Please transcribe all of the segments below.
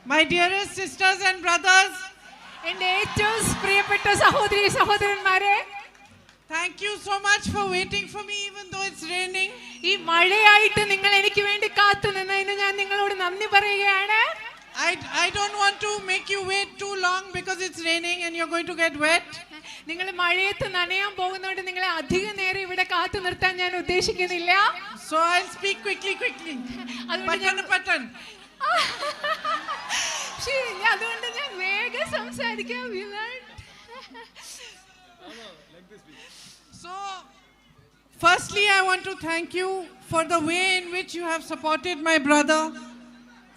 My dearest sisters and brothers, എൻ്റെ ഏറ്റവും പ്രിയപ്പെട്ട സഹോദരി സഹോദരന്മാരെ, thank you so much for waiting for me even though it's raining. ഈ മഴയായിട്ട് നിങ്ങൾ എനിക്ക് വേണ്ടി കാത്തു നിന്നതിന് ഞാൻ നിങ്ങളോട് നന്ദി പറയുകയാണ്. I don't want to make you wait too long because it's raining and you're going to get wet. നിങ്ങൾ മഴയത്ത് നനയാൻ പോകുന്നതുകൊണ്ട് നിങ്ങളെ അധിക നേരം ഇവിടെ കാത്തു നിർത്താൻ ഞാൻ ഉദ്ദേശിക്കുന്നില്ല. So I'll speak quickly. Button. അതുകൊണ്ട് ഞാൻ വേഗം സംസാരിക്കാം. So firstly I want to thank you for the way in which you have supported my brother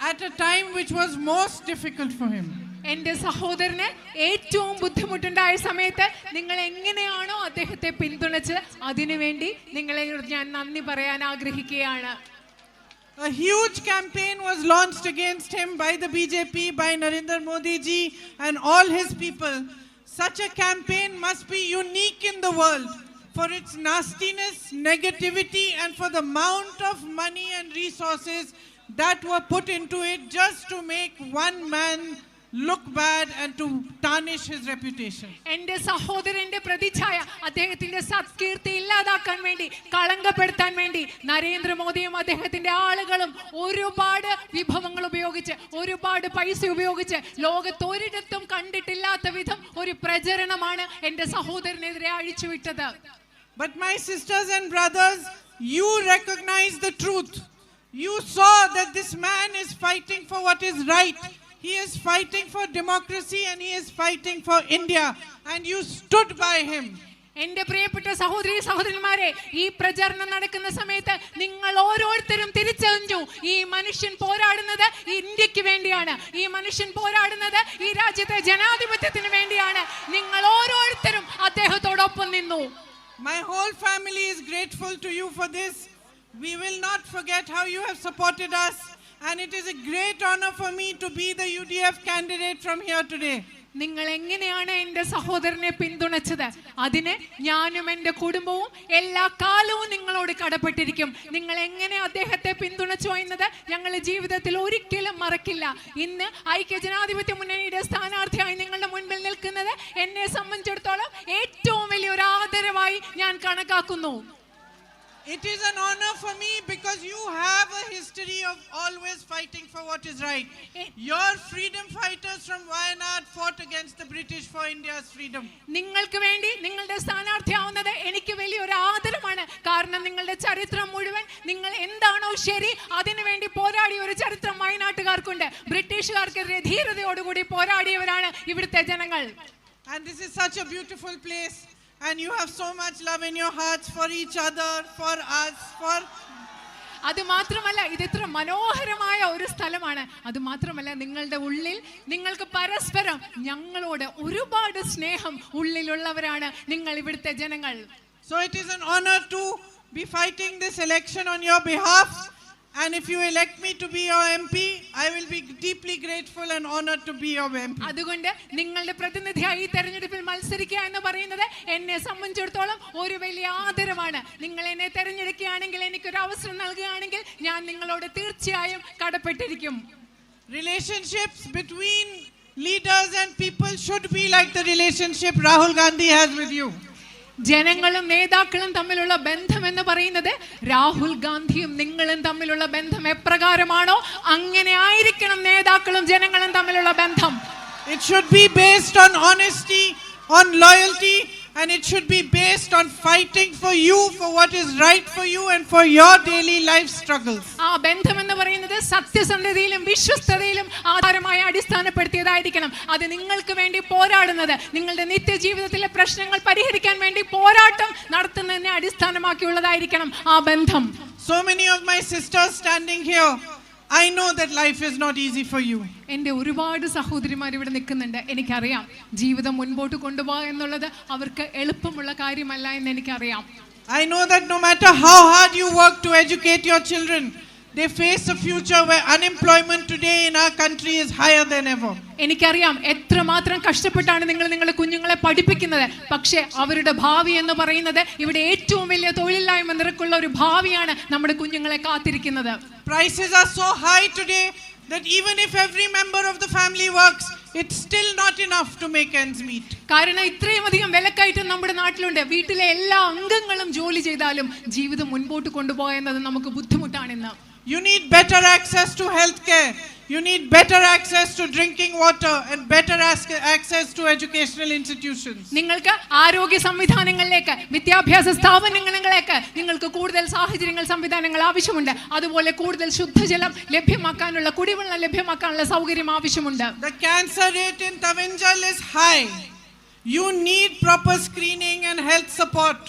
at a time which was most difficult for him. എൻ്റെ സഹോദരന് ഏറ്റവും ബുദ്ധിമുട്ടുണ്ടായ സമയത്ത് നിങ്ങൾ എങ്ങനെയാണോ അദ്ദേഹത്തെ പിന്തുണച്ചത് അതിനുവേണ്ടി നിങ്ങളെ ഞാൻ നന്ദി പറയാൻ ആഗ്രഹിക്കുകയാണ്. A huge campaign was launched against him by the BJP, by Narendra Modi ji and all his people. Such a campaign must be unique in the world for its nastiness, negativity and for the amount of money and resources that were put into it just to make one man look bad and to tarnish his reputation. എൻ്റെ സഹോദരന്റെ പ്രതിച്ഛായ അദ്ദേഹത്തിന്റെ സത്കീർത്തി ഇല്ലാതാക്കാൻ വേണ്ടി, കളങ്കപ്പെടുത്താൻ വേണ്ടി നരേന്ദ്രമോദിയും അദ്ദേഹത്തിന്റെ ആളുകളും ഒരുപാട് വിഭവങ്ങൾ ഉപയോഗിച്ച്, ഒരുപാട് പൈസ ഉപയോഗിച്ച് ലോകത്തൊരിടത്തും കണ്ടിട്ടില്ലാത്ത വിധം ഒരു പ്രചരണമാണ് എൻ്റെ സഹോദരനെതിരെ അഴിച്ചുവിട്ടത്. But my sisters and brothers, you recognize the truth. You saw that this man is fighting for what is right. He is fighting for democracy and he is fighting for India and you stood by him. എൻ്റെ പ്രിയപ്പെട്ട സഹോദരി സഹോദരന്മാരെ, ഈ പ്രചരണം നടക്കുന്ന സമയത്ത് നിങ്ങൾ ഓരോരുത്തരും തിരിച്ചറിഞ്ഞു, ഈ മനുഷ്യൻ പോരാടുന്നത് ഇന്ത്യക്ക് വേണ്ടിയാണ്, ഈ മനുഷ്യൻ പോരാടുന്നത് ഈ രാജ്യത്തെ ജനാധിപത്യത്തിന് വേണ്ടിയാണ്. നിങ്ങൾ ഓരോരുത്തരും അദ്ദേഹത്തോടൊപ്പം നിന്നു. My whole family is grateful to you for this. We will not forget how you have supported us and it is a great honor for me to be the UDF candidate from here today. നിങ്ങൾ എങ്ങനെയാണ് എൻ്റെ സഹോദരനെ പിന്തുണച്ചത് അതിന് ഞാനും എൻ്റെ കുടുംബവും എല്ലാ കാലവും നിങ്ങളോട് കടപ്പെട്ടിരിക്കും. നിങ്ങൾ എങ്ങനെ അദ്ദേഹത്തെ പിന്തുണച്ചോ എന്നത് ഞങ്ങൾ ജീവിതത്തിൽ ഒരിക്കലും മറക്കില്ല. ഇന്ന് ഐക്യ ജനാധിപത്യ മുന്നണിയുടെ സ്ഥാനാർത്ഥിയായി നിങ്ങളുടെ മുൻപിൽ നിൽക്കുന്നത് എന്നെ സംബന്ധിച്ചിടത്തോളം ഏറ്റവും വലിയൊരു ആദരവായി ഞാൻ കണക്കാക്കുന്നു. It is an honor for me because you have a history of always fighting for what is right. Your freedom fighters from Wayanad fought against the British for India's freedom. നിങ്ങൾക്ക് വേണ്ടി നിങ്ങളുടെ സ്ഥാനാർത്ഥിയാവുന്നത് എനിക്ക് വലിയൊരു ആദരമാണ്. കാരണം നിങ്ങളുടെ ചരിത്രം മുഴുവൻ നിങ്ങൾ എന്താണോ ശരി അതിനു വേണ്ടി പോരാടിയ ഒരു ചരിത്രം വയനാട്ടുകാർക്കുണ്ട്. ബ്രിട്ടീഷുകാർക്കെതിരെ ധീരതയോടുകൂടി പോരാടിയവരാണ് ഇവിടുത്തെ ജനങ്ങൾ. And this is such a beautiful place. And you have so much love in your hearts for each other, for us, for... അത് മാത്രമല്ല ഇത് ഇത്ര മനോഹരമായ ഒരു സ്ഥലമാണ്. അത് മാത്രമല്ല നിങ്ങളുടെ ഉള്ളിൽ നിങ്ങൾക്ക് പരസ്പരം ഞങ്ങളോട് ഒരുപാട് സ്നേഹം ഉള്ളിലുള്ളവരാണ് നിങ്ങൾ ഇവിടുത്തെ ജനങ്ങൾ. So it is an honor to be fighting this election on your behalf. And if you elect me to be your MP, I will be deeply grateful and honored to be your MP. അതുകൊണ്ട് നിങ്ങളുടെ പ്രതിനിധിയായി തെരഞ്ഞെടുപ്പിൽ മത്സരിക്കുക എന്ന് പറയുന്നത് എന്നെ സംബന്ധിച്ചിടത്തോളം ഒരു വലിയ ആദരവാണ്. നിങ്ങൾ എന്നെ തെരഞ്ഞെടുക്കുകയാണെങ്കിൽ, എനിക്കൊരു അവസരം നൽകുകയാണെങ്കിൽ ഞാൻ നിങ്ങളോട് തീർച്ചയായും കടപ്പെട്ടിരിക്കും. Relationships between leaders and people should be like the relationship Rahul Gandhi has with you. ജനങ്ങളും നേതാക്കളും തമ്മിലുള്ള ബന്ധം എന്ന് പറയുന്നത് രാഹുൽ ഗാന്ധിയും നിങ്ങളും തമ്മിലുള്ള ബന്ധം എപ്രകാരമാണോ അങ്ങനെ ആയിരിക്കണം നേതാക്കളും ജനങ്ങളും തമ്മിലുള്ള ബന്ധം. It should be based on honesty, on loyalty and it should be based on fighting for you, for what is right for you and for your daily life struggles. ആ ബന്ധം എന്ന് പറയുന്നത് സത്യസന്ധതയിലും വിശ്വസ്തതയിലും ആധാരമായി അടിസ്ഥാനപ്പെടുത്തിയതായിരിക്കണം. അത് നിങ്ങൾക്ക് വേണ്ടി പോരാടുന്നത്, നിങ്ങളുടെ നിത്യജീവിതത്തിലെ പ്രശ്നങ്ങൾ പരിഹരിക്കാൻ വേണ്ടി പോരാട്ടം നടത്തുന്നതിനെ അടിസ്ഥാനമാക്കിയുള്ളതായിരിക്കണം ആ ബന്ധം. So many of my sisters standing here, I know that life is not easy for you. എൻ്റെ ഒരുപാട് സഹോദരിമാർ ഇവിടെ നിൽക്കുന്നുണ്ട്. എനിക്കറിയാം ജീവിതം മുൻപോട്ട് കൊണ്ടുപോകുക എന്നുള്ളത് അവർക്ക് എളുപ്പമുള്ള കാര്യമല്ല എന്ന് എനിക്കറിയാം. I know that no matter how hard you work to educate your children, they face a future where unemployment today in our country is higher than ever. എനിക്കറിയാം എത്രമാത്രം കഷ്ടപ്പെട്ടാണ് നിങ്ങൾ നിങ്ങളുടെ കുഞ്ഞുങ്ങളെ പഠിപ്പിക്കുന്നത്. പക്ഷേ അവരുടെ ഭാവി എന്ന് പറയുന്നത് ഇവിടെ ഏറ്റവും വലിയ തൊഴിലില്ലായ്മ നിരക്കുള്ള ഒരു ഭാവിയാണ് നമ്മുടെ കുഞ്ഞുങ്ങളെ കാത്തിരിക്കുന്നത്. Prices are so high today that even if every member of the family works, it's still not enough to make ends meet. കാരണം ഇത്രയും അധികം വിലക്കയറ്റം നമ്മുടെ നാട്ടിലുണ്ട്. വീട്ടിലെ എല്ലാ അംഗങ്ങളും ജോലി ചെയ്താലും ജീവിതം മുൻപോട്ട് കൊണ്ടുപോകുന്നത് നമുക്ക് ബുദ്ധിമുട്ടാണെന്ന്. You need better access to health care. You need better access to drinking water and better access to educational institutions. നിങ്ങൾക്ക് ആരോഗ്യ സംവിധാനങ്ങളിലേക്ക്, വിദ്യാഭ്യാസ സ്ഥാപനങ്ങളിലേക്ക് നിങ്ങൾക്ക് കൂടുതൽ സാഹചര്യങ്ങൾ, സംവിധാനങ്ങൾ ആവശ്യമുണ്ട്. അതുപോലെ കൂടുതൽ ശുദ്ധജലം ലഭ്യമാക്കാനുള്ള, കുടിവെള്ളം ലഭ്യമാക്കാനുള്ള സൗകര്യം ആവശ്യമുണ്ട്. The cancer rate in Tavinjal is high. You need proper screening and health support.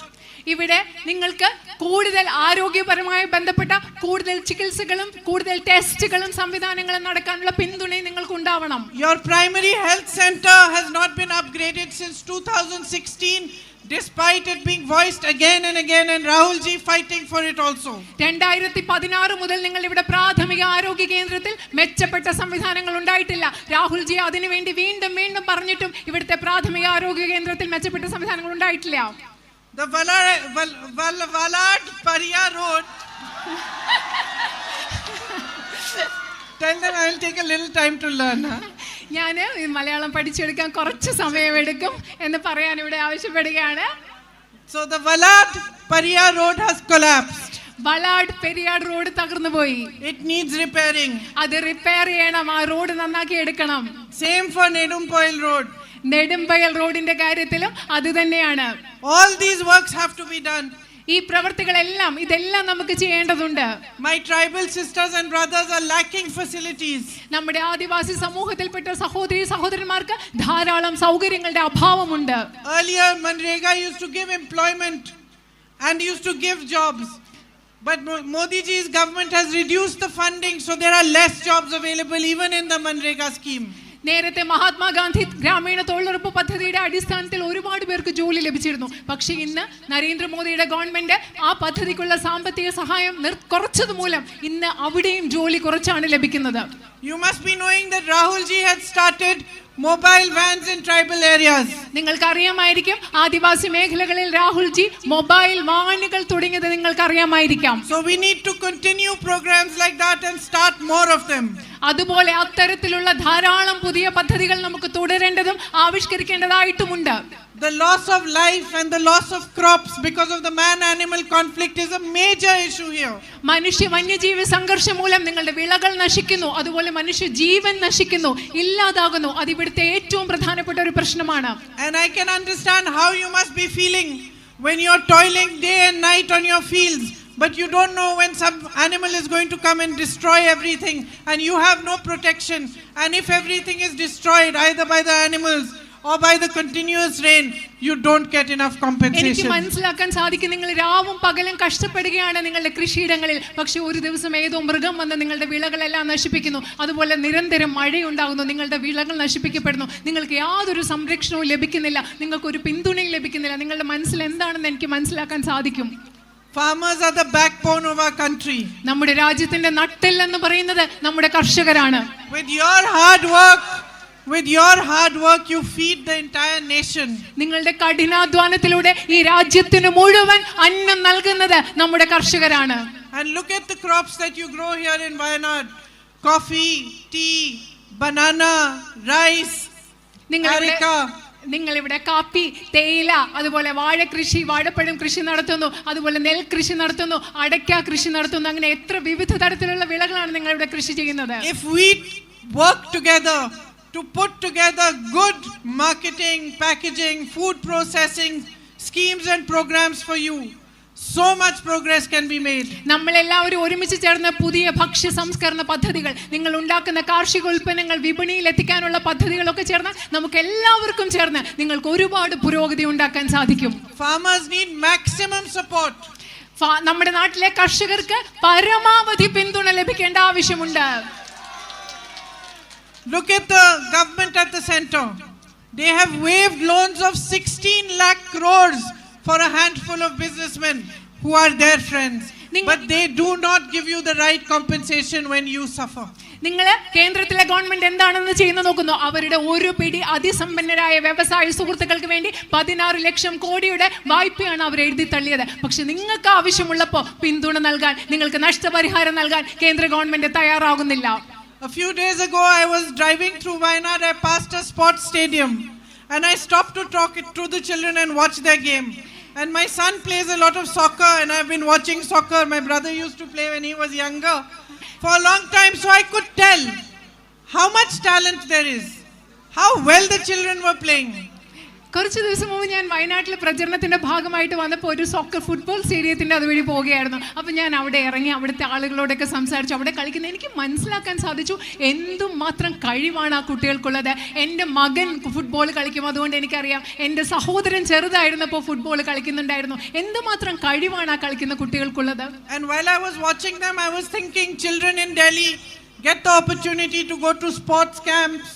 ഇവിടെ നിങ്ങൾക്ക് കൂടുതൽ ആരോഗ്യപരമായി ബന്ധപ്പെട്ട കൂടുതൽ ചികിത്സകളും കൂടുതൽ ടെസ്റ്റുകളും സംവിധാനങ്ങളും നടക്കാനുള്ള പിന്തുണയും നിങ്ങൾക്ക് ഉണ്ടാവണം. Your primary health center has not been upgraded since 2016, despite it being voiced again and again, and Rahul ji fighting for it also. 2016 മുതൽ നിങ്ങൾ ഇവിടെ പ്രാഥമിക ആരോഗ്യ കേന്ദ്രത്തിൽ മെച്ചപ്പെട്ട സംവിധാനങ്ങൾ ഉണ്ടായിട്ടില്ല. രാഹുൽ ജി അതിനുവേണ്ടി വീണ്ടും വീണ്ടും പറഞ്ഞിട്ടും ഇവിടുത്തെ പ്രാഥമിക ആരോഗ്യ കേന്ദ്രത്തിൽ മെച്ചപ്പെട്ട സംവിധാനങ്ങൾ ഉണ്ടായിട്ടില്ല. The Wayanad Pariya Road. Tell them I will take a little time to learn. ഞാൻ മലയാളം പഠിച്ചെടുക്കാൻ കുറച്ച് സമയമെടുക്കും എന്ന് പറയാൻ ഇവിടെ ആവശ്യപ്പെടുകയാണ്. So the Wayanad Pariya Road has collapsed. വലാഡ് പെരിയാട് റോഡ് തകർന്നു പോയി. It needs repairing. അത് റിപ്പയർ ചെയ്യണം. ആ റോഡ് നന്നാക്കി എടുക്കണം. Same for Nedumpoil Road. നെടുമ്പയൽ റോഡിന്റെ കാര്യത്തിലും അത് തന്നെയാണ്. All these works have to be done. ഈ പ്രവർത്തികളെല്ലാം, ഇതെല്ലാം നമുക്ക് ചെയ്യേണ്ടതുണ്ട്. My tribal sisters and brothers are lacking facilities. നമ്മുടെ ആദിവാസി സമൂഹത്തിൽപ്പെട്ട സഹോദരി സഹോദരന്മാർക്ക് ധാരാളം സൗകര്യങ്ങളുടെ അഭാവമുണ്ട്. Earlier Manrega used to give employment and used to give jobs, but Modi ji's government has reduced the funding, so there are less jobs available even in the Manrega scheme. നേരത്തെ മഹാത്മാഗാന്ധി ഗ്രാമീണ തൊഴിലുറപ്പ് പദ്ധതിയുടെ അടിസ്ഥാനത്തിൽ ഒരുപാട് പേർക്ക് ജോലി ലഭിച്ചിരുന്നു. പക്ഷേ ഇന്ന് നരേന്ദ്രമോദിയുടെ ഗവൺമെന്റ് ആ പദ്ധതിക്കുള്ള സാമ്പത്തിക സഹായം കുറച്ചത് മൂലം ഇന്ന് അവിടെയും ജോലി കുറച്ചാണ് ലഭിക്കുന്നത്. You must be knowing that Rahul ji had started mobile vans in tribal areas. നിങ്ങൾക്ക് അറിയാമായിരിക്കും ആദിവാസി മേഖലകളിൽ രാഹുൽ ജി മൊബൈൽ വാനുകൾ തുടങ്ങിയത് നിങ്ങൾക്ക് അറിയാമായിരിക്കാം. So we need to continue programs like that and start more of them. അതുപോലെ അത്തരത്തിലുള്ള ധാരാളം പുതിയ പദ്ധതികൾ നമുക്ക് തുടരേണ്ടതും ആവിഷ്കരിക്കേണ്ടതായിട്ടുമുണ്ട്. The loss of life and the loss of crops because of the man-animal conflict is a major issue here. മനുഷ്യ വന്യജീവി സംഘർഷം മൂലം നിങ്ങളുടെ വിളകൾ നശിക്കുന്നു, അതുപോലെ മനുഷ്യ ജീവൻ നശിക്കുന്നു, ഇല്ലാതാകുന്നു. അത് ഇവിടുത്തെ ഏറ്റവും പ്രധാനപ്പെട്ട ഒരു പ്രശ്നമാണ്. And I can understand how you must be feeling when you're toiling day and night on your fields, but you don't know when some animal is going to come and destroy everything, and you have no protection. And if everything is destroyed either by the animals or by the continuous rain, you don't get enough compensation. എനിക്ക് മനസ്സിലാക്കാൻ സാധിക്കും, നിങ്ങൾ രാവും പകലും കഷ്ടപ്പെടുകയാണ് നിങ്ങളുടെ കൃഷിയിടങ്ങളിൽ. പക്ഷെ ഒരു ദിവസം ഏതോ മൃഗം വന്ന് നിങ്ങളുടെ വിളകളെല്ലാം നശിപ്പിക്കുന്നു. അതുപോലെ നിരന്തരം മഴയുണ്ടാകുന്നു, നിങ്ങളുടെ വിളകൾ നശിപ്പിക്കപ്പെടുന്നു. നിങ്ങൾക്ക് യാതൊരു സംരക്ഷണവും ലഭിക്കുന്നില്ല, നിങ്ങൾക്കൊരു പിന്തുണയും ലഭിക്കുന്നില്ല. നിങ്ങളുടെ മനസ്സിൽ എന്താണെന്ന് എനിക്ക് മനസ്സിലാക്കാൻ സാധിക്കും. Farmers are the backbone of our country. നമ്മുടെ രാജ്യത്തിന്റെ നട്ടെല്ല് എന്ന് പറയുന്നത് നമ്മുടെ കർഷകരാണ്. With your hard work you feed the entire nation. നിങ്ങളുടെ കഠിനാധ്വാനത്തിലൂടെ ഈ രാജ്യത്തിന് മുഴുവൻ അന്നം നൽകുന്നത് നമ്മുടെ കർഷകരാണ്. And look at the crops that you grow here in Wayanad. Coffee, tea, banana, rice, areca. നിങ്ങൾ ഇവിടെ കാപ്പി, തേയില, അതുപോലെ വാഴകൃഷി, വാഴപ്പഴം കൃഷി നടത്തുന്നു, അതുപോലെ നെൽകൃഷി നടത്തുന്നു, അടയ്ക്ക കൃഷി നടത്തുന്നു. അങ്ങനെ എത്ര വിവിധ തരത്തിലുള്ള വിളകളാണ് നിങ്ങൾ ഇവിടെ കൃഷി ചെയ്യുന്നത്. If we work together to put together good marketing, packaging, food processing schemes and programs for you, so much progress can be made. നമ്മളെല്ലാവരും ഒരുമിച്ച് ചേർന്ന് പുതിയ ഭക്ഷ്യ സംസ്കരണ പദ്ധതികൾ, നിങ്ങൾ ഉണ്ടാക്കുന്ന കാർഷിക ഉൽപ്പന്നങ്ങൾ വിപണിയിൽ എത്തിക്കാനുള്ള പദ്ധതികളൊക്കെ ചേർന്ന് നമുക്ക് എല്ലാവർക്കും ചേർന്ന് നിങ്ങൾക്ക് ഒരുപാട് പുരോഗതി ഉണ്ടാക്കാൻ സാധിക്കും. Farmers need maximum support. നമ്മുടെ നാട്ടിലെ കർഷകർക്ക് പരമാവധി പിന്തുണ ലഭിക്കേണ്ട ആവശ്യമുണ്ട്. Look at the government at the center. They have waived loans of 16 lakh crores for a handful of businessmen who are their friends. But they do not give you the right compensation when you suffer. നിങ്ങൾ കേന്ദ്രത്തിലെ government എന്താണെന്ന് ചെയ്യുന്ന നോക്കുന്നു. അവരുടെ ഒരു പിടി അതിസമ്പന്നരായ വ്യവസായ സുഹൃത്തുക്കൾക്ക് വേണ്ടി 16 ലക്ഷം കോടിയുടെ വായ്പയാണ് അവർ എഴുതി തള്ളിയത്. പക്ഷെ നിങ്ങൾക്ക് ആവശ്യമുള്ളപ്പോൾ പിന്തുണ നൽകാൻ, നിങ്ങൾക്ക് നഷ്ടപരിഹാരം നൽകാൻ കേന്ദ്ര ഗവൺമെന്റ് തയ്യാറാകുന്നില്ല. A few days ago, I was driving through Wayanad. I passed a sports stadium, and I stopped to talk to the children and watch their game. And my son plays a lot of soccer, and I've been watching soccer. My brother used to play when he was younger for a long time, so I could tell how much talent there is, how well the children were playing. കുറച്ച് ദിവസം മുമ്പ് ഞാൻ വയനാട്ടിലെ പ്രചരണത്തിന്റെ ഭാഗമായിട്ട് വന്നപ്പോൾ ഒരു soccer football സ്റ്റേഡിയത്തിന്റെ അതുവഴി പോവുകയായിരുന്നു. അപ്പം ഞാൻ അവിടെ ഇറങ്ങി അവിടുത്തെ ആളുകളോടൊക്കെ സംസാരിച്ചു. അവിടെ കളിക്കുന്ന എനിക്ക് മനസ്സിലാക്കാൻ സാധിച്ചു എന്തുമാത്രം കഴിവാണ് ആ കുട്ടികൾക്കുള്ളത്. എൻ്റെ മകൻ ഫുട്ബോൾ കളിക്കും, അതുകൊണ്ട് എനിക്കറിയാം. എൻ്റെ സഹോദരൻ ചെറുതായിരുന്നപ്പോൾ ഫുട്ബോൾ കളിക്കുന്നുണ്ടായിരുന്നു. എന്തുമാത്രം കഴിവാണ് ആ കളിക്കുന്ന കുട്ടികൾക്കുള്ളത്. And while I was watching them, I was thinking, children in Delhi get the opportunity to go to sports camps.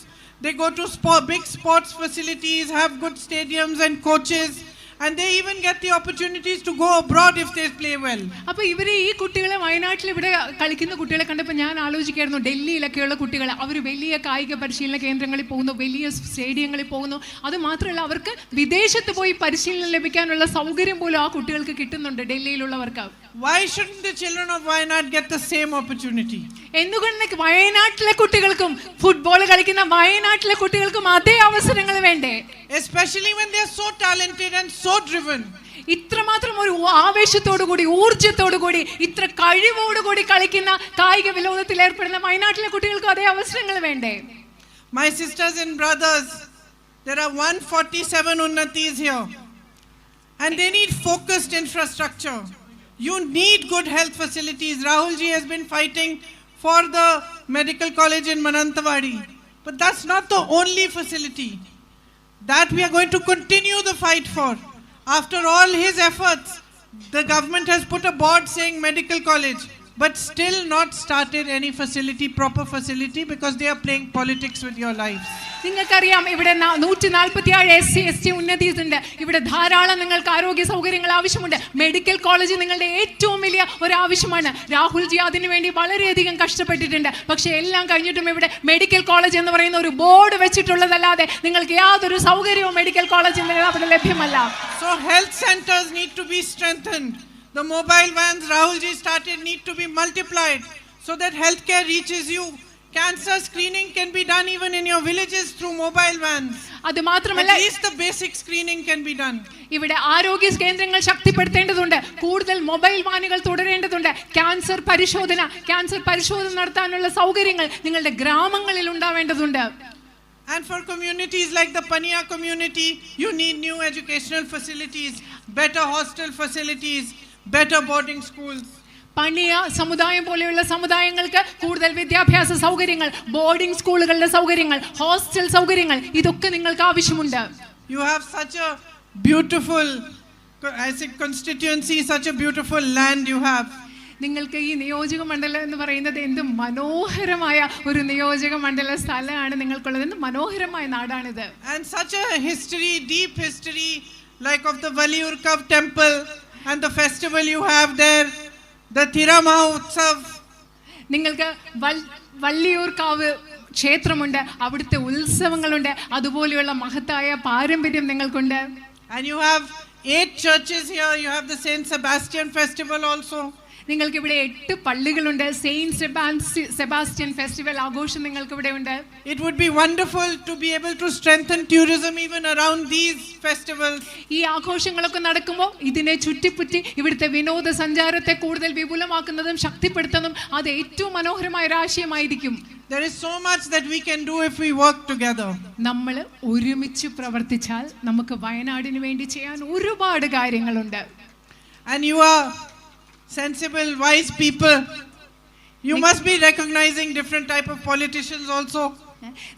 They go to big sports facilities, have good stadiums and coaches, and they even get the opportunities to go abroad if they play well. അപ്പോൾ ഇവരെ ഈ കുട്ടികളെ വയനാട്ടിൽ ഇവിടെ കളിക്കുന്ന കുട്ടികളെ കണ്ടപ്പോൾ ഞാൻ ആലോചിക്കായിരുന്നു, ഡൽഹിയിലൊക്കെയുള്ള കുട്ടികൾ അവർ വലിയ കായിക പരിശീലന കേന്ദ്രങ്ങളിൽ പോകുന്നു, വലിയ സ്റ്റേഡിയങ്ങളിൽ പോകുന്നു. അത് മാത്രമല്ല അവർക്ക് വിദേശത്ത് പോയി പരിശീലനം ലഭിക്കാനുള്ള സൗകര്യം പോലും ആ കുട്ടികൾക്ക് കിട്ടുന്നുണ്ട് ഡൽഹിയിലുള്ളവർക്ക്. Why shouldn't the children of Wayanad get the same opportunity? എന്തുകൊണ്ട് വയനാട്ടിലെ കുട്ടികൾക്കും ഫുട്ബോൾ കളിക്കുന്ന വയനാട്ടിലെ കുട്ടികൾക്കും അതേ അവസരങ്ങൾ വേണ്ടേ? Especially when they are so talented and so driven. ഇത്രമാത്രം ഒരു ആവേശത്തോടുകൂടി ഊർജ്ജത്തോടുകൂടി ഇത്ര കഴിവോടുകൂടി കളിക്കുന്ന കായിക വിനോദത്തിൽ ഏർപ്പെടുന്ന വയനാട്ടിലെ കുട്ടികൾക്കും അതേ അവസരങ്ങൾ വേണ്ടേ? My sisters and brothers, there are 147 unnatis here, and they need focused infrastructure. You need good health facilities. Rahul ji has been fighting for the medical college in Manantawadi, but that's not the only facility that we are going to continue the fight for. After all his efforts, the government has put a board saying medical college, but still not started any facility, proper facility, because they are playing politics with your lives. നിങ്ങൾക്കറിയാം, ഇവിടെ 147 SC/ST ഉന്നതീസ് ഉണ്ട്. ഇവിടെ ധാരാളം നിങ്ങൾക്ക് ആരോഗ്യ സൗകര്യങ്ങൾ ആവശ്യമുണ്ട്. Medical college നിങ്ങളുടെ ഏറ്റവും വലിയ ഒരു ആവശ്യമാണ്. രാഹുൽ ജി അതിനു വേണ്ടി വളരെയധികം കഷ്ടപ്പെട്ടിട്ടുണ്ട്. പക്ഷേ എല്ലാം കഴിഞ്ഞിട്ടും ഇവിടെ മെഡിക്കൽ കോളേജ് എന്ന് പറയുന്ന ഒരു ബോർഡ് വെച്ചിട്ടുള്ളതല്ലാതെ നിങ്ങൾക്ക് യാതൊരു സൗകര്യവും മെഡിക്കൽ കോളേജിൽ അവിടെ ലഭ്യമല്ല. So health centers need to be strengthened. The mobile vans Rahul ji started need to be multiplied so that healthcare reaches you. Cancer screening can be done even in your villages through mobile vans. അത് മാത്രമല്ല, at least the basic screening can be done. ഇവിടെ ആരോഗ്യ കേന്ദ്രങ്ങൾ ശക്തിപ്പെടുത്തേണ്ടതുണ്ട്. കൂടുതൽ mobile വാനുകൾ തുടരേണ്ടതുണ്ട്. Cancer പരിശോധന നടത്താനുള്ള സൗകര്യങ്ങൾ നിങ്ങളുടെ ഗ്രാമങ്ങളിൽ ഉണ്ടാവേണ്ടതുണ്ട്. And for communities like the Paniya community, you need new educational facilities, better hostel facilities, better boarding schools. പണിയ സമുദായം പോലെയുള്ള സമുദായങ്ങൾക്ക് കൂടുതൽ വിദ്യാഭ്യാസ സൗകര്യങ്ങൾ, ബോർഡിംഗ് സ്കൂളുകളുടെ സൗകര്യങ്ങൾ, ഹോസ്റ്റൽ സൗകര്യങ്ങൾ, ഇതൊക്കെ നിങ്ങൾക്ക് ആവശ്യമുണ്ട്. You have such a beautiful, I say, constituency, such a beautiful land you have. നിങ്ങൾക്ക് ഈ നിയോജക മണ്ഡലം എന്ന് പറയുന്നത് എന്ത് മനോഹരമായ ഒരു നിയോജക മണ്ഡല സ്ഥലമാണ് നിങ്ങൾക്കുള്ളത്. എന്ത് മനോഹരമായ നാടാണിത്. And such a history, deep history, like of the Valiurkav temple and the festival you have there, the Tirama Utsav. നിങ്ങൾക്ക് വള്ളിയൂർക്കാവ് ക്ഷേത്രമുണ്ട്, അവിടുത്തെ ഉത്സവങ്ങളുണ്ട്, അതുപോലെയുള്ള മഹത്തായ പാരമ്പര്യം നിങ്ങൾക്കുണ്ട്. And you have 8 churches here. You have the Saint Sebastian festival also. നിങ്ങൾക്ക് ഇവിടെ 8 പള്ളികളുണ്ട്. Saint Sebastian festival ആഘോഷം നിങ്ങൾക്ക് ഇവിടെ ഉണ്ട്. It would be wonderful to be able to strengthen tourism even around these festivals. ഈ ആഘോഷങ്ങളൊക്കെ നടക്കുമ്പോൾ ഇതിനെ ചുറ്റിപ്പറ്റി ഇവിടുത്തെ വിനോദസഞ്ചാരത്തെ കൂടുതൽ വിപുലമാക്കുന്നതും ശക്തിപ്പെടുത്തുന്നതും അത് ഏറ്റവും മനോഹരമായ ഒരു ആശയമായിരിക്കും. There is so much that we can do if we work together. നമ്മൾ ഒരുമിച്ച് പ്രവർത്തിച്ചാൽ നമുക്ക് വയനാടിന് വേണ്ടി ചെയ്യാൻ ഒരുപാട് കാര്യങ്ങളുണ്ട്. And you are sensible, wise people. You must be recognizing different type of politicians also.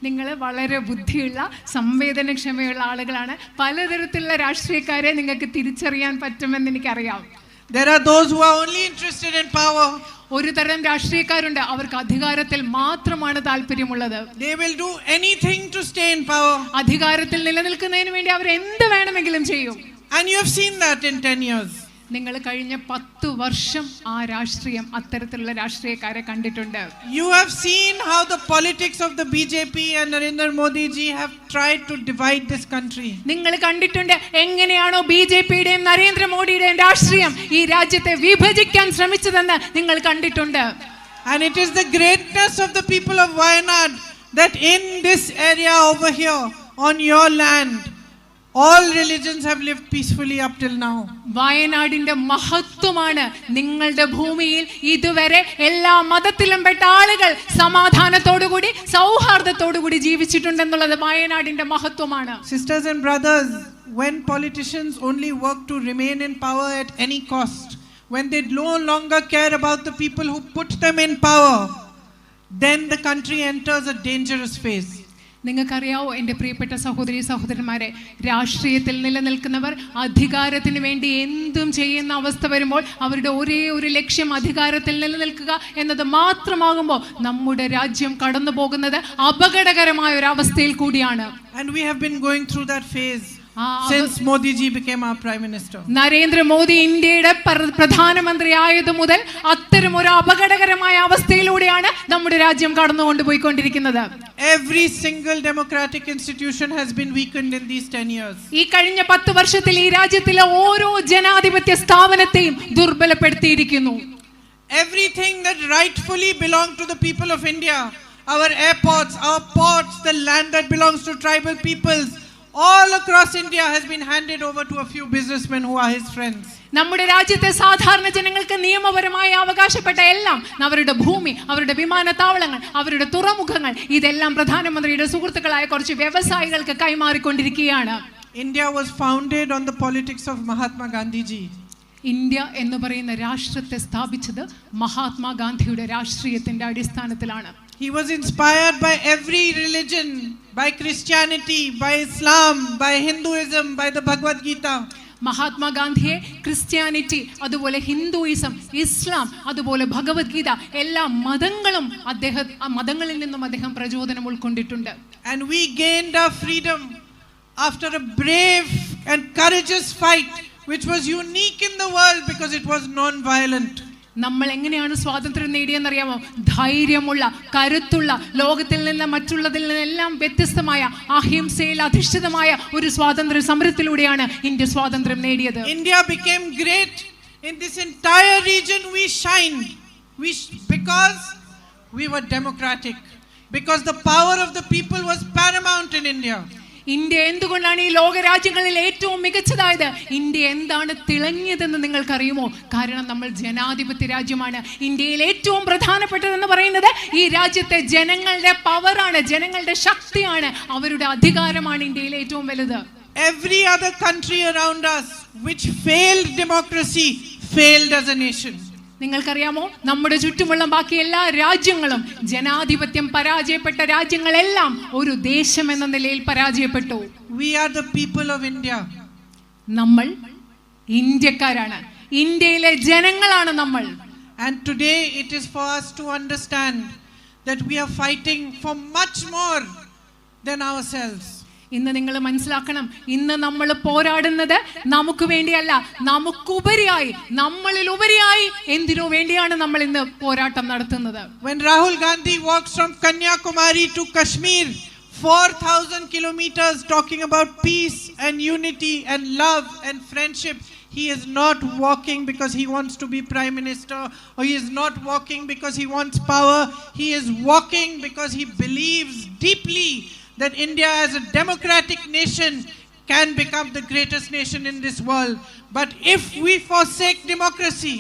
നിങ്ങൾ വളരെ ബുദ്ധിയുള്ള സംവേദനക്ഷമയുള്ള ആളുകളാണ്. പലതരത്തിലുള്ള രാഷ്ട്രീയക്കാരെ നിങ്ങൾക്ക് തിരിച്ചറിയാൻ പറ്റുമെന്ന് എനിക്കറിയാം. There are those who are only interested in power. ഒരു തരം രാഷ്ട്രീയക്കാരുണ്ട്, അവർക്ക് അധികാരത്തിൽ മാത്രമാണ് താല്പര്യമുള്ളത്. They will do anything to stay in power. അധികാരത്തിൽ നിലനിൽക്കുന്നതിന് വേണ്ടി അവർ എന്ത് വേണമെങ്കിലും ചെയ്യും. And you have seen that in 10 years. നിങ്ങൾ കഴിഞ്ഞ 10 വർഷം ആ രാഷ്ട്രീയം അത്തരത്തിലുള്ള രാഷ്ട്രീയക്കാരെ കണ്ടിട്ടുണ്ട്. You have seen how the politics of the BJP and Narendra Modi ji have tried to divide this country. നിങ്ങൾ കണ്ടിട്ടുണ്ട് എങ്ങനെയാണോ ബിജെപിയുടെയും നരേന്ദ്രമോദിയുടെയും രാഷ്ട്രീയം ഈ രാജ്യത്തെ വിഭജിക്കാൻ ശ്രമിച്ചതെന്ന് നിങ്ങൾ കണ്ടിട്ടുണ്ട്. And it is the greatness of the people of Wayanad that in this area over here, on your land, all religions have lived peacefully up till now. വയനാടിന്റെ മഹത്വമാണ് നിങ്ങളുടെ ഭൂമിയിൽ ഇതുവരെ എല്ലാ മതത്തിലും പെട്ട ആളുകൾ സമാധാനത്തോടുകൂടി സൗഹാർദ്ദത്തോടുകൂടി ജീവിച്ചിട്ടുണ്ടെന്നുള്ളത് വയനാടിന്റെ മഹത്വമാണ്. Sisters and brothers, when politicians only work to remain in power at any cost, when they no longer care about the people who put them in power, then the country enters a dangerous phase. നിങ്ങൾക്കറിയാവോ എൻ്റെ പ്രിയപ്പെട്ട സഹോദരി സഹോദരന്മാരെ, രാഷ്ട്രീയത്തിൽ നിലനിൽക്കുന്നവർ അധികാരത്തിന് വേണ്ടി എന്തും ചെയ്യുന്ന അവസ്ഥ വരുമ്പോൾ അവരുടെ ഒരേ ഒരു ലക്ഷ്യം അധികാരത്തിൽ നിലനിൽക്കുക എന്നത് മാത്രമാകുമ്പോൾ നമ്മുടെ രാജ്യം കടന്നു പോകുന്നത് അപകടകരമായ ഒരു അവസ്ഥയിൽ കൂടിയാണ്. And we have been going through that phase since Modi ji became our prime minister. Narendra Modi ഇന്ത്യയുടെ പ്രധാനമന്ത്രി ആയതു മുതൽ അത്തരം ഒരു അപകടകരമായ അവസ്ഥയിലൂടെയാണ് നമ്മുടെ രാജ്യം കടന്നുകൊണ്ടുപോയിക്കൊണ്ടിരിക്കുന്നത്. Every single democratic institution has been weakened in these 10 years. ഈ കഴിഞ്ഞ 10 വർഷത്തിൽ ഈ രാജ്യത്തിലെ ഓരോ ജനാധിപത്യ സ്ഥാപനത്തെയും ദുർബലപ്പെടുത്തിയിരിക്കുന്നു. Everything that rightfully belonged to the people of India, our airports, our ports, the land that belongs to tribal peoples, all across India has been handed over to a few businessmen who are his friends. നമ്മുടെ രാജ്യത്തെ സാധാരണ ജനങ്ങൾക്ക് നിയമപരമായി അവകാശപ്പെട്ട എല്ലാം, അവരുടെ ഭൂമി, അവരുടെ വിമാനത്താവളങ്ങൾ, അവരുടെ തുറമുഖങ്ങൾ, ഇതെല്ലാം പ്രധാനമന്ത്രിയുടെ സുഹൃത്തുക്കളായ കുറച്ച് വ്യവസായികൾക്ക് കൈമാറിക്കൊണ്ടിരിക്കുകയാണ്. India was founded on the politics of Mahatma Gandhi ji. India എന്ന് പറയുന്ന രാഷ്ട്രത്തെ സ്ഥാപിച്ചത് മഹാത്മാഗാന്ധിയുടെ രാഷ്ട്രീയത്തിന്റെ അടിസ്ഥാനത്തിലാണ്. He was inspired by every religion, by Christianity, by Islam, by Hinduism, by the Bhagavad Gita. മഹാത്മാഗാന്ധിയെ ക്രിസ്ത്യാനിറ്റി, അതുപോലെ ഹിന്ദുയിസം, ഇസ്ലാം, അതുപോലെ ഭഗവത്ഗീത, എല്ലാ മതങ്ങളിൽ നിന്നും അദ്ദേഹം പ്രചോദനം ഉൾക്കൊണ്ടിട്ടുണ്ട്. And we gained our freedom after a brave and courageous fight which was unique in the world because it was non-violent. നമ്മൾ എങ്ങനെയാണ് സ്വാതന്ത്ര്യം നേടിയെന്നറിയാമോ? ധൈര്യമുള്ള, കരുത്തുള്ള, ലോകത്തിൽ നിന്ന് മറ്റുള്ളതിൽ നിന്നെല്ലാം വ്യത്യസ്തമായ അഹിംസയിൽ അധിഷ്ഠിതമായ ഒരു സ്വാതന്ത്ര്യ സമരത്തിലൂടെയാണ് ഇന്ത്യ സ്വാതന്ത്ര്യം നേടിയത്. India became great in this entire region. We shined because we were democratic, because the power of the people was paramount in India. India എന്തുകൊണ്ടാണ് ഈ ലോകരാജ്യങ്ങളിൽ ഏറ്റവും മികച്ചതായത്? ഇന്ത്യ എന്താണ് തിളങ്ങിയതെന്ന് നിങ്ങൾക്കറിയുമോ? കാരണം നമ്മൾ ജനാധിപത്യ രാജ്യമാണ്. ഇന്ത്യയിൽ ഏറ്റവും പ്രധാനപ്പെട്ടതെന്ന് പറയുന്നത് ഈ രാജ്യത്തെ ജനങ്ങളുടെ പവറാണ്, ജനങ്ങളുടെ ശക്തിയാണ്, അവരുടെ അധികാരമാണ് ഇന്ത്യയിൽ ഏറ്റവും വലുത്. Every other country around us which failed democracy failed as a nation. നിങ്ങൾക്കറിയാമോ, നമ്മുടെ ചുറ്റുമുള്ള ബാക്കി എല്ലാ രാജ്യങ്ങളും ജനാധിപത്യം പരാജയപ്പെട്ട രാജ്യങ്ങളെല്ലാം ഒരു ദേശം എന്ന നിലയിൽ പരാജയപ്പെട്ടു. We are the people of India. നമ്മൾ ഇന്ത്യക്കാരാണ്, ഇന്ത്യയിലെ ജനങ്ങളാണ് നമ്മൾ. And today it is for us to understand that we are fighting for much more than ourselves. ഇന്ന് നിങ്ങൾ മനസ്സിലാക്കണം, ഇന്ന് നമ്മൾ പോരാടുന്നത് നമുക്ക് വേണ്ടിയല്ല, നമുക്കുപരിയായി, നമ്മളിൽ ഉപരിയായി എന്തിനു വേണ്ടിയാണ് നമ്മൾ ഇന്ന് പോരാട്ടം നടത്തുന്നത്? When Rahul Gandhi walks from Kanyakumari to Kashmir 4,000 kilometers talking about peace and unity and love and friendship, he is not walking because he wants to be prime minister, or he is not walking because he wants power. He is walking because he believes deeply that India as a democratic nation can become the greatest nation in this world. But if we forsake democracy,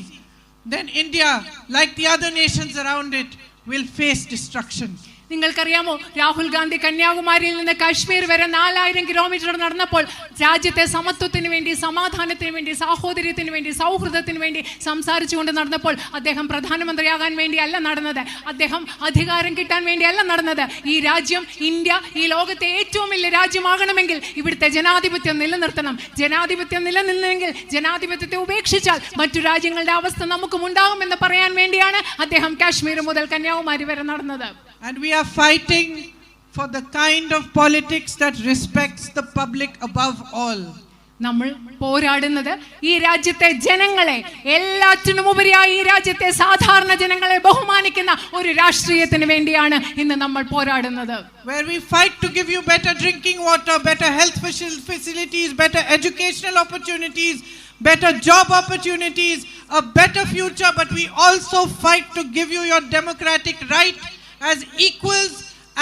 then India, like the other nations around it, will face destruction. നിങ്ങൾക്കറിയാമോ, രാഹുൽ ഗാന്ധി കന്യാകുമാരിയിൽ നിന്ന് കാശ്മീർ വരെ 4000 kilometre നടന്നപ്പോൾ രാജ്യത്തെ സമത്വത്തിന് വേണ്ടി, സമാധാനത്തിന് വേണ്ടി, സാഹോദര്യത്തിന് വേണ്ടി, സൗഹൃദത്തിന് വേണ്ടി സംസാരിച്ചുകൊണ്ട് നടന്നപ്പോൾ അദ്ദേഹം പ്രധാനമന്ത്രിയാകാൻ വേണ്ടിയല്ല നടന്നത്, അദ്ദേഹം അധികാരം കിട്ടാൻ വേണ്ടിയല്ല നടന്നത്. ഈ രാജ്യം, ഇന്ത്യ, ഈ ലോകത്തെ ഏറ്റവും വലിയ രാജ്യമാകണമെങ്കിൽ ഇവിടുത്തെ ജനാധിപത്യം നിലനിർത്തണം. ജനാധിപത്യം നിലനിന്നെങ്കിൽ, ജനാധിപത്യത്തെ ഉപേക്ഷിച്ചാൽ മറ്റു രാജ്യങ്ങളുടെ അവസ്ഥ നമുക്കും ഉണ്ടാകുമെന്ന് പറയാൻ വേണ്ടിയാണ് അദ്ദേഹം കാശ്മീർ മുതൽ കന്യാകുമാരി വരെ നടന്നത്. And we are fighting for the kind of politics that respects the public above all. നമ്മൾ പോരാടുന്നത് ഈ രാജ്യത്തെ ജനങ്ങളെ, എല്ലാറ്റിനുമുപരിയായി ഈ രാജ്യത്തെ സാധാരണ ജനങ്ങളെ ബഹുമാനിക്കുന്ന ഒരു രാഷ്ട്രീയത്തിന് വേണ്ടിയാണ് ഇന്ന് നമ്മൾ പോരാടുന്നത്. Where we fight to give you better drinking water, better health facilities, better educational opportunities, better job opportunities, a better future, but we also fight to give you your democratic right as equals,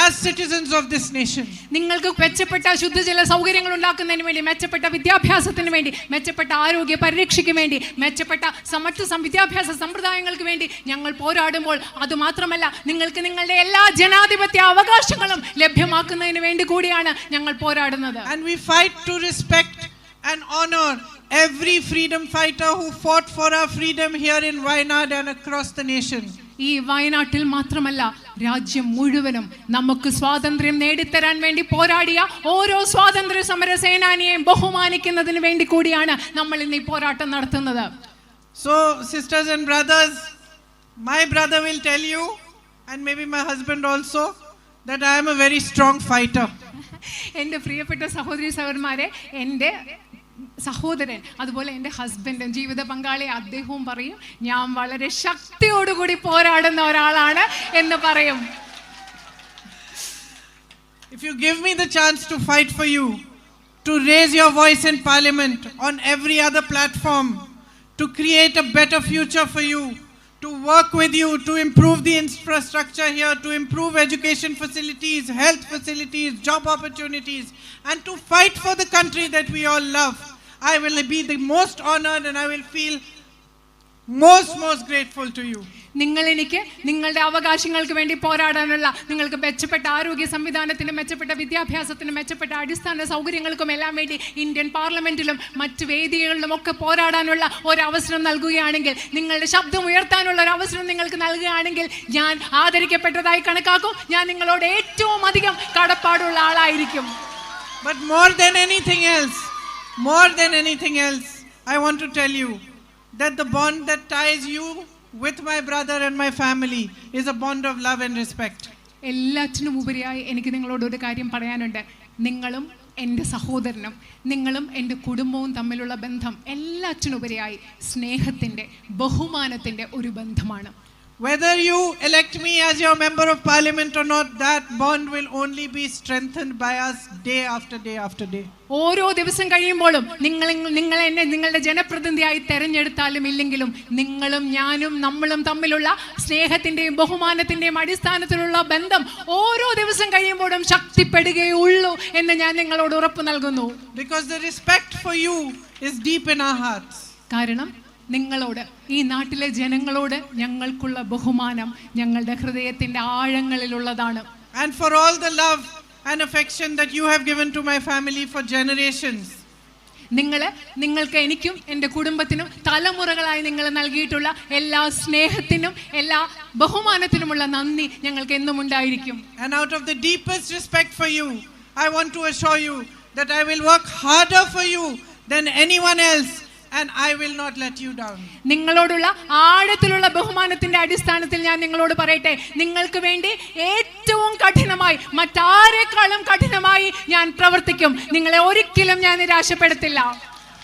as citizens of this nation. നിങ്ങൾക്ക് മെച്ചപ്പെട്ട ശുദ്ധജല സൗകര്യങ്ങൾ ഉണ്ടാക്കുന്നതിന് വേണ്ടി, മെച്ചപ്പെട്ട വിദ്യാഭ്യാസത്തിന് വേണ്ടി, മെച്ചപ്പെട്ട ആരോഗ്യ പരിരക്ഷയ്ക്ക് വേണ്ടി, മെച്ചപ്പെട്ട സമത്വ വിദ്യാഭ്യാസ സമ്പ്രദായങ്ങൾക്ക് വേണ്ടി ഞങ്ങൾ പോരാടുമ്പോൾ, അതുമാത്രമല്ല നിങ്ങൾക്ക് നിങ്ങളുടെ എല്ലാ ജനാധിപത്യ അവകാശങ്ങളും ലഭ്യമാക്കുന്നതിന് വേണ്ടി കൂടിയാണ് ഞങ്ങൾ പോരാടുന്നത്. And we fight to respect and honor every freedom fighter who fought for our freedom here in Wayanad and across the nation. ഈ വയനാട്ടിൽ മാത്രമല്ല, രാജ്യം മുഴുവനും നമുക്ക് സ്വാതന്ത്ര്യം നേടിത്തരാൻ വേണ്ടി പോരാടിയ ഓരോ സ്വാതന്ത്ര്യ സമര സേനാനിയെയും ബഹുമാനിക്കുന്നതിന് വേണ്ടി കൂടിയാണ് നമ്മൾ ഇന്ന് ഈ പോരാട്ടം നടത്തുന്നത്. So sisters and brothers, my brother will tell you, and maybe my husband also, that I am a very strong fighter. എൻ്റെ പ്രിയപ്പെട്ട സഹോദരി സഹോദരന്മാരെ, എൻ്റെ സഹോദരൻ അതുപോലെ എൻ്റെ ഹസ്ബൻഡും ജീവിത പങ്കാളി അദ്ദേഹവും പറയും, ഞാൻ വളരെ ശക്തിയോടുകൂടി പോരാടുന്ന ഒരാളാണ് എന്ന് പറയും. If you give me the chance to fight for you, to raise your voice in parliament, on every other platform, to create a better future for you, to work with you, to improve the infrastructure here, to improve education facilities, health facilities, job opportunities, and to fight for the country that we all love, I will be the most honored and I will feel most grateful to you. നിങ്ങൾ എനിക്ക് നിങ്ങളുടെ അവകാശങ്ങൾക്ക് വേണ്ടി പോരാടാനുള്ള, നിങ്ങൾക്ക് മെച്ചപ്പെട്ട ആരോഗ്യ സംവിധാനത്തിന്, മെച്ചപ്പെട്ട വിദ്യാഭ്യാസത്തിന്, മെച്ചപ്പെട്ട അടിസ്ഥാന സൗകര്യങ്ങൾക്കും എല്ലാം വേണ്ടി ഇന്ത്യൻ പാർലമെന്റിലും മറ്റ് വേദികളിലും ഒക്കെ പോരാടാനുള്ള ഒരവസരം നൽകുകയാണെങ്കിൽ, നിങ്ങളുടെ ശബ്ദം ഉയർത്താനുള്ള ഒരു അവസരം നിങ്ങൾക്ക് നൽകുകയാണെങ്കിൽ, ഞാൻ ആദരിക്കപ്പെട്ടതായി കണക്കാക്കും. ഞാൻ നിങ്ങളോട് ഏറ്റവും അധികം കടപ്പാടുള്ള ആളായിരിക്കും. But more than anything else, I want to tell you that the bond that ties you with my brother and my family is a bond of love and respect. എല്ലാറ്റിനും ഉപരിയായി എനിക്ക് നിങ്ങളോട് ഒരു കാര്യം പറയാനുണ്ട്. നിങ്ങളും എൻ്റെ സഹോദരനും, നിങ്ങളും എൻ്റെ കുടുംബവും തമ്മിലുള്ള ബന്ധം എല്ലാറ്റിനുപരിയായി സ്നേഹത്തിൻ്റെ, ബഹുമാനത്തിൻ്റെ ഒരു ബന്ധമാണ്. Whether you elect me as your member of parliament or not, that bond will only be strengthened by us day after day after day. ഓരോ ദിവസം കഴിയുമ്പോഴും നിങ്ങൾ എന്നെ നിങ്ങളുടെ ജനപ്രതിനിധിയായി തെരഞ്ഞെടുത്താലും ഇല്ലെങ്കിലും, നിങ്ങളും ഞാനും നമ്മളും തമ്മിലുള്ള സ്നേഹത്തിന്റെയും ബഹുമാനത്തിന്റെയും അടിസ്ഥാനത്തിലുള്ള ബന്ധം ഓരോ ദിവസം കഴിയുമ്പോഴും ശക്തിപ്പെടുകയുള്ളൂ എന്ന് ഞാൻ നിങ്ങളോട് ഉറപ്പ് നൽകുന്നു. Because the respect for you is deep in our hearts. കാരണം നിങ്ങളോട്, ഈ നാട്ടിലെ ജനങ്ങളോട് ഞങ്ങൾക്കുള്ള ബഹുമാനം ഞങ്ങളുടെ ഹൃദയത്തിന്റെ ആഴങ്ങളിലുള്ളതാണ്. And for all the love and affection that you have given to my family for generations. നിങ്ങൾക്ക് എനിക്കും എൻ്റെ കുടുംബത്തിനും തലമുറകളായി നിങ്ങൾ നൽകിയിട്ടുള്ള എല്ലാ സ്നേഹത്തിനും എല്ലാ ബഹുമാനത്തിനുമുള്ള നന്ദി ഞങ്ങൾക്ക് എന്നും ഉണ്ടായിരിക്കും. And out of the deepest respect for you, I want to assure you that I will work harder for you than anyone else. And I will not let you down. നിങ്ങളോടുള്ള ആഴത്തിലുള്ള ബഹുമാനത്തിന്റെ അടിസ്ഥാനത്തിൽ ഞാൻ നിങ്ങളോട് പറയട്ടെ, നിങ്ങൾക്ക് വേണ്ടി ഏറ്റവും കഠിനമായി, മറ്റാരെക്കാളും കഠിനമായി ഞാൻ പ്രവർത്തിക്കും. നിങ്ങളെ ഒരിക്കലും ഞാൻ നിരാശപ്പെടുത്തില്ല.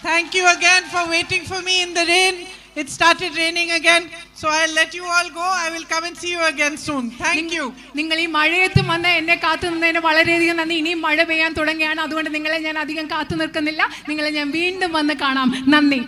Thank you again for waiting for me in the rain. It started raining again, so I'll let you all go. I will come and see you again soon. Thank you. നിങ്ങൾ ഈ മഴയത്ത് വന്ന് എന്നെ കാത്തു നിന്നതിന് വളരെയധികം നന്ദി. ഇനിയും മഴ പെയ്യാൻ തുടങ്ങുകയാണ്, അതുകൊണ്ട് നിങ്ങളെ ഞാൻ അധികം കാത്തു നിൽക്കുന്നില്ല. നിങ്ങളെ ഞാൻ വീണ്ടും വന്ന് കാണാം. നന്ദി.